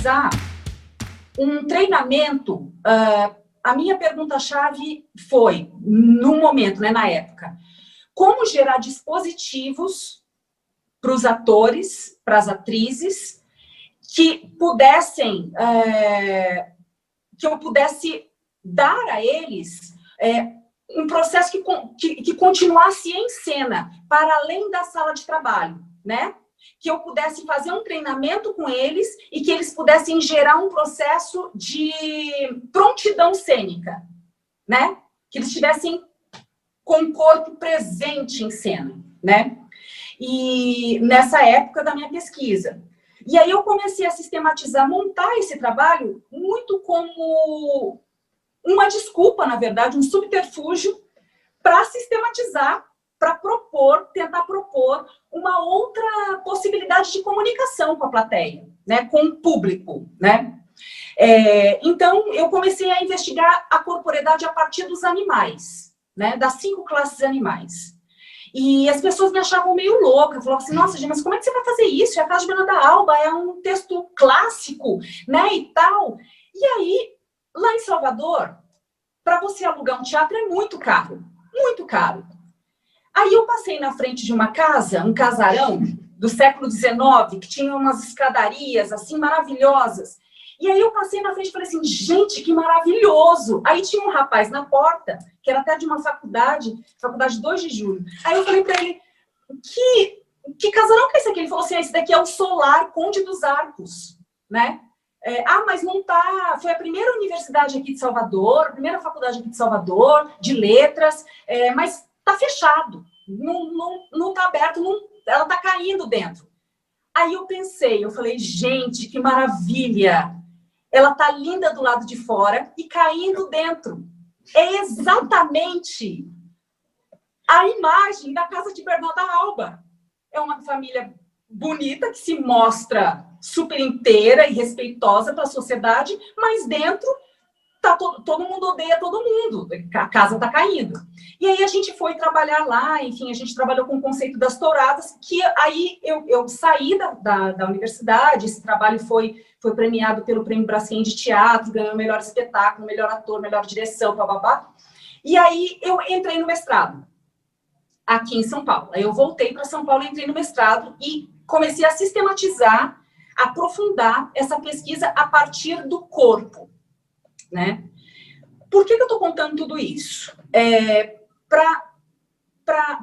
sistematizar um treinamento. A minha pergunta-chave foi, no momento, né, na época, como gerar dispositivos para os atores, para as atrizes, que pudessem, que eu pudesse dar a eles um processo que continuasse em cena, para além da sala de trabalho, né? Que eu pudesse fazer um treinamento com eles e que eles pudessem gerar um processo de prontidão cênica, né? Que eles estivessem com o corpo presente em cena, né? E nessa época da minha pesquisa. E aí eu comecei a sistematizar, montar esse trabalho muito como uma desculpa, na verdade, um subterfúgio para sistematizar, para tentar propor uma outra possibilidade de comunicação com a plateia, né, com o público, né? Então, eu comecei a investigar a corporeidade a partir dos animais, né, das 5 classes animais. E as pessoas me achavam meio louca, falavam assim, nossa, gente, mas como é que você vai fazer isso? É a Casa de Bernarda Alba, é um texto clássico, né, e tal. E aí, lá em Salvador, para você alugar um teatro é muito caro, muito caro. Aí eu passei na frente de uma casa, um casarão do século XIX, que tinha umas escadarias, assim, maravilhosas. E aí eu passei na frente e falei assim, gente, que maravilhoso! Aí tinha um rapaz na porta, que era até de uma faculdade 2 de julho. Aí eu falei para ele, que casarão que é esse aqui? Ele falou assim, esse daqui é o Solar Conde dos Arcos, né? Mas não tá... Foi a primeira universidade aqui de Salvador, a primeira faculdade aqui de Salvador, de letras, mas tá fechado, não tá aberto, ela tá caindo dentro. Aí eu pensei, eu falei, gente, que maravilha! Ela tá linda do lado de fora e caindo dentro. É exatamente a imagem da Casa de Bernarda Alba. É uma família bonita, que se mostra super inteira e respeitosa para a sociedade, mas dentro tá todo mundo odeia todo mundo, a casa está caindo. E aí a gente foi trabalhar lá, enfim, a gente trabalhou com o conceito das touradas, que aí eu saí da universidade, esse trabalho foi premiado pelo Prêmio Braskem de Teatro, ganhou o melhor espetáculo, melhor ator, melhor direção, bababá. E aí eu entrei no mestrado, aqui em São Paulo. Aí eu voltei para São Paulo, entrei no mestrado e comecei a sistematizar, aprofundar essa pesquisa a partir do corpo, né? Por que eu estou contando tudo isso?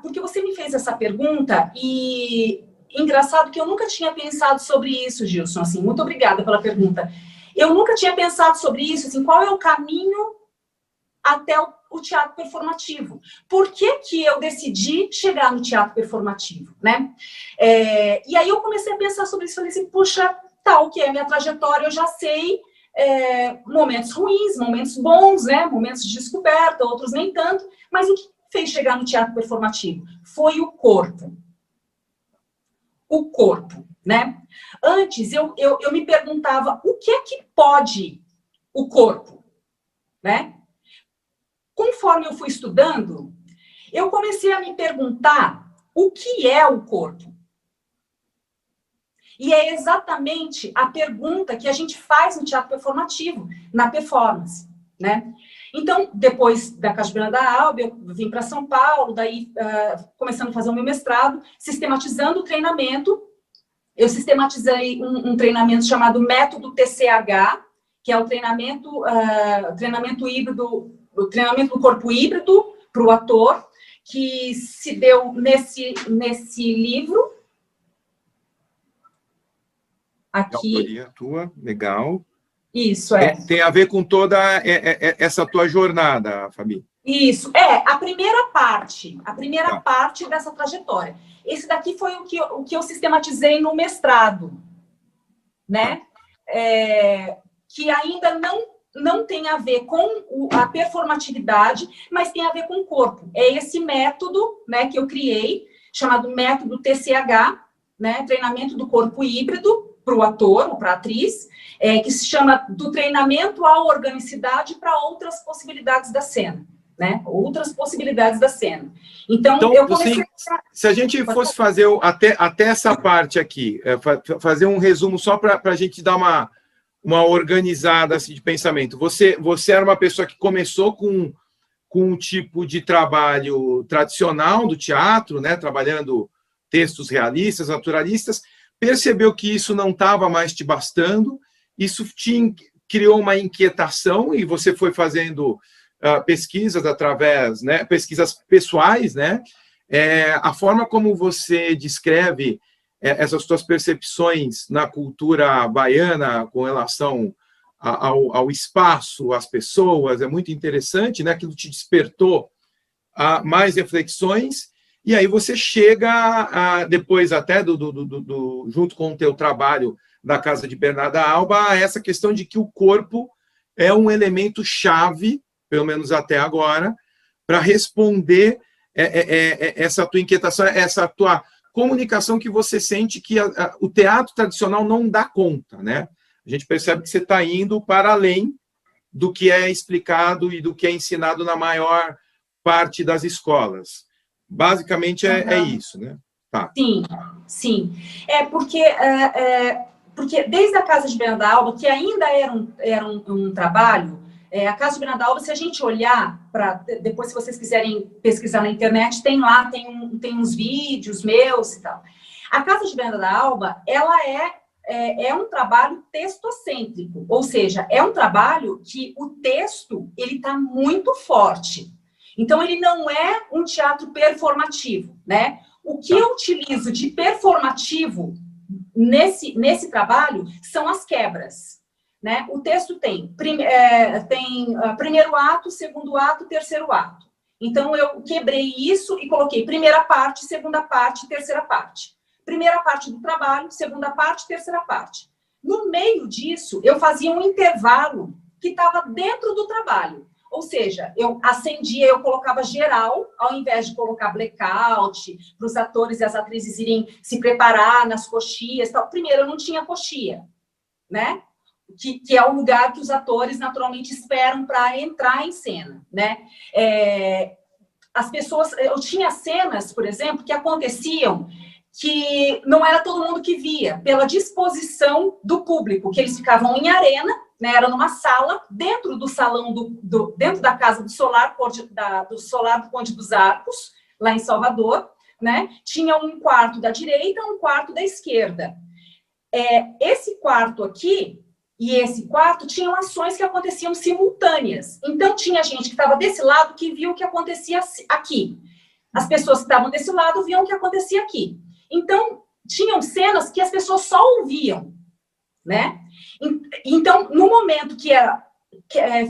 Porque você me fez essa pergunta e engraçado que eu nunca tinha pensado sobre isso, Gilson. Assim, muito obrigada pela pergunta. Eu nunca tinha pensado sobre isso, assim, qual é o caminho até o teatro performativo. Por que eu decidi chegar no teatro performativo, né? E aí eu comecei a pensar sobre isso, falei assim, puxa, o que é minha trajetória, eu já sei, momentos ruins, momentos bons, né? Momentos de descoberta, outros nem tanto, mas o que fez chegar no teatro performativo? Foi o corpo. O corpo, né? Antes, eu me perguntava, o que é que pode o corpo, né? Conforme eu fui estudando, eu comecei a me perguntar o que é o corpo. E é exatamente a pergunta que a gente faz no teatro performativo, na performance, né? Então, depois da Casa de Bernarda Alba, eu vim para São Paulo, daí começando a fazer o meu mestrado, sistematizando o treinamento. Eu sistematizei um treinamento chamado Método TCH, que é o treinamento híbrido, o treinamento do corpo híbrido para o ator, que se deu nesse livro. Aqui. Autoria tua, legal. Isso, Tem a ver com toda essa tua jornada, Fabi. Isso, a primeira parte dessa trajetória. Esse daqui foi o que eu sistematizei no mestrado, né? Que ainda não tem a ver com a performatividade, mas tem a ver com o corpo. É esse método, né, que eu criei, chamado método TCH, né, treinamento do corpo híbrido, para o ator ou para a atriz, que se chama do treinamento à organicidade para outras possibilidades da cena, né? Outras possibilidades da cena. Então eu comecei... Se a gente fosse fazer até essa parte aqui, fazer um resumo só para a gente dar uma organizada assim, de pensamento. Você era uma pessoa que começou com um tipo de trabalho tradicional do teatro, né, trabalhando textos realistas, naturalistas, percebeu que isso não estava mais te bastando, isso criou uma inquietação e você foi fazendo pesquisas através, né, pesquisas pessoais, né? A forma como você descreve essas suas percepções na cultura baiana com relação ao espaço, às pessoas, é muito interessante, né? Aquilo te despertou a mais reflexões, e aí você chega, depois até junto com o teu trabalho da Casa de Bernarda Alba, a essa questão de que o corpo é um elemento chave, pelo menos até agora, para responder essa tua inquietação, essa tua comunicação que você sente que o teatro tradicional não dá conta, né? A gente percebe que você está indo para além do que é explicado e do que é ensinado na maior parte das escolas. Basicamente é isso, né? Tá. Sim. Porque desde a Casa de Bernarda Alba, que ainda era um trabalho, a Casa de Bernarda Alba, se a gente olhar, depois se vocês quiserem pesquisar na internet, tem lá, tem uns vídeos meus e tal. A Casa de Bernarda Alba, ela é um trabalho textocêntrico, ou seja, é um trabalho que o texto ele está muito forte. Então, ele não é um teatro performativo, né? O que eu utilizo de performativo nesse trabalho são as quebras, né? O texto tem primeiro ato, segundo ato, terceiro ato. Então, eu quebrei isso e coloquei primeira parte, segunda parte, terceira parte. Primeira parte do trabalho, segunda parte, terceira parte. No meio disso, eu fazia um intervalo que estava dentro do trabalho. Ou seja, eu acendia, eu colocava geral, ao invés de colocar blackout, para os atores e as atrizes irem se preparar nas coxias. Tal. Primeiro, eu não tinha coxia, né? Que é o lugar que os atores naturalmente esperam para entrar em cena, né? As pessoas... Eu tinha cenas, por exemplo, que aconteciam que não era todo mundo que via, pela disposição do público, que eles ficavam em arena, né, era numa sala, dentro do salão, dentro da casa do Solar do Conde dos Arcos, lá em Salvador, né, tinha um quarto da direita, um quarto da esquerda. Esse quarto aqui e esse quarto tinham ações que aconteciam simultâneas. Então, tinha gente que estava desse lado que via o que acontecia aqui. As pessoas que estavam desse lado viam o que acontecia aqui. Então, tinham cenas que as pessoas só ouviam, né? Então, no momento que era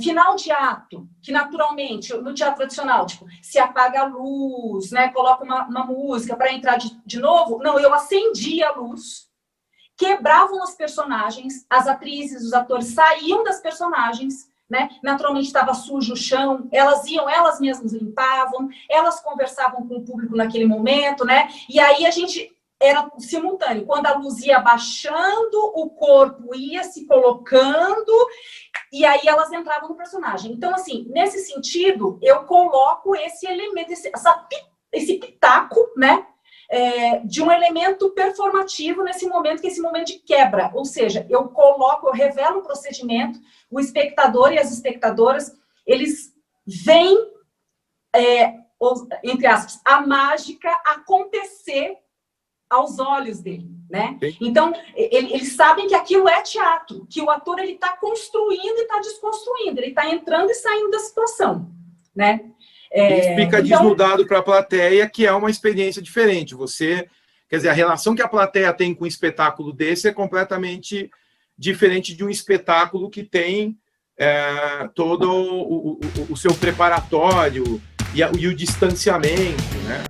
final de ato, que naturalmente, no teatro tradicional, tipo, se apaga a luz, né? Coloca uma música para entrar de novo. Não, eu acendia a luz, quebravam as personagens, as atrizes, os atores saíam das personagens, né? Naturalmente estava sujo o chão, elas mesmas limpavam, elas conversavam com o público naquele momento, né? E aí a gente era simultâneo, quando a luz ia baixando, o corpo ia se colocando, e aí elas entravam no personagem. Então, assim, nesse sentido, eu coloco esse elemento, esse pitaco, né? De um elemento performativo nesse momento, que é esse momento de quebra. Ou seja, eu revelo o procedimento, o espectador e as espectadoras, eles veem, entre aspas, a mágica acontecer aos olhos dele, né? Então, eles sabem que aquilo é teatro, que o ator ele está construindo e está desconstruindo, ele está entrando e saindo da situação, né? E fica desnudado para a plateia, que é uma experiência diferente. Quer dizer, a relação que a plateia tem com um espetáculo desse é completamente diferente de um espetáculo que tem todo o seu preparatório e o distanciamento, né?